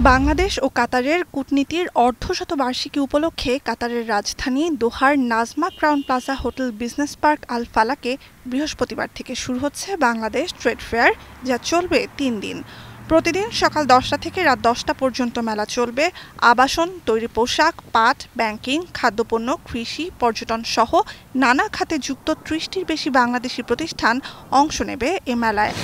বাংলাদেশ ও কাতারের কূটনীতির অর্ধশতবার্ষিকী উপলক্ষে কাতারের রাজধানী দোহার Najma Crowne Plaza hotel business park আল ফালাকে বৃহস্পতিবার থেকে শুরু হচ্ছে বাংলাদেশ ট্রেড ফেয়ার, যা চলবে ৩ দিন। প্রতিদিন সকাল ১০টা থেকে রাত ১০টা পর্যন্ত মেলা চলবে। আবাসন, তৈরি পোশাক, পাট, ব্যাংকিং, খাদ্যপণ্য, কৃষি, পর্যটন সহ নানা খাতে যুক্ত ৩০টির বেশি বাংলাদেশি প্রতিষ্ঠান অংশ নেবে এ মেলায়।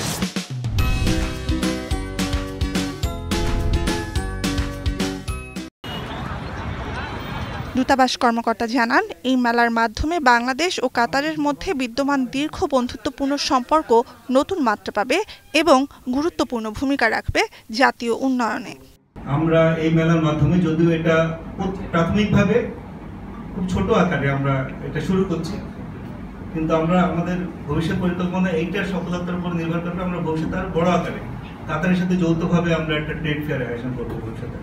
দূতাবাস কর্মকর্তা জানান, এই মেলার মাধ্যমে বাংলাদেশ ও কাতারের মধ্যে বিদ্যমান দীর্ঘ বন্ধুত্বপূর্ণ সম্পর্ক নতুন মাত্রা পাবে এবং গুরুত্বপূর্ণ ভূমিকা রাখবে জাতীয় উন্নয়নে। আমরা এই মেলার মাধ্যমে, যদিও এটা প্রাথমিকভাবে খুব ছোট আকারে আমরা এটা শুরু করছি, কিন্তু আমরা আমাদের ভবিষ্যৎ পরিকল্পনা এইটার সফলতার উপর নির্ভর করবে। আমরা ভবিষ্যতে আরো বড় আকারে কাতারের সাথে যৌথভাবে আমরা একটা ট্রেড ফেয়ার আয়োজন করবো ভবিষ্যতে।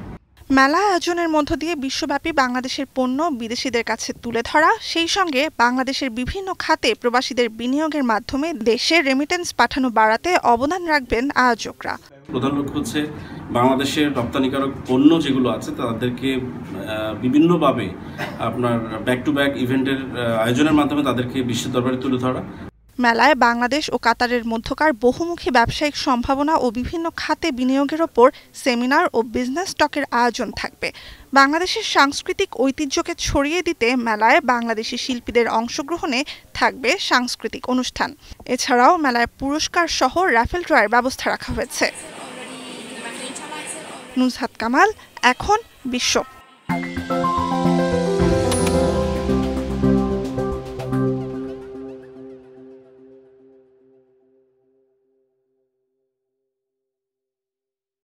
মেলা আয়োজনের মধ্য দিয়ে বিশ্বব্যাপী বাংলাদেশের পণ্য বিদেশিদের কাছে তুলে ধরা, সেই সঙ্গে বাংলাদেশের বিভিন্ন খাতে প্রবাসীদের বিনিয়োগের মাধ্যমে দেশে রেমিটেন্স পাঠানো বাড়াতে অবদান রাখবেন আয়োজকরা। প্রধান লক্ষ্য হচ্ছে বাংলাদেশের রপ্তানিকারক পণ্য যেগুলো আছে তাদেরকে বিভিন্নভাবে আপনার ব্যাক টু ব্যাক ইভেন্টের আয়োজনের মাধ্যমে তাদেরকে বিশ্ব দরবারে তুলে ধরা। মেলায় বাংলাদেশ ও কাতারের মধ্যকার বহুমুখী ব্যবসায়িক সম্ভাবনা ও বিভিন্ন খাতে বিনিয়োগের ওপর সেমিনার ও বিজনেস টকের আয়োজন থাকবে। বাংলাদেশের সাংস্কৃতিক ঐতিহ্যকে ছড়িয়ে দিতে মেলায় বাংলাদেশি শিল্পীদের অংশগ্রহণে থাকবে সাংস্কৃতিক অনুষ্ঠান। এছাড়াও মেলায় পুরস্কার সহ রাফেল ড্রয়ের ব্যবস্থা রাখা হয়েছে। নুজহাত কামাল, এখন বিশ্ব।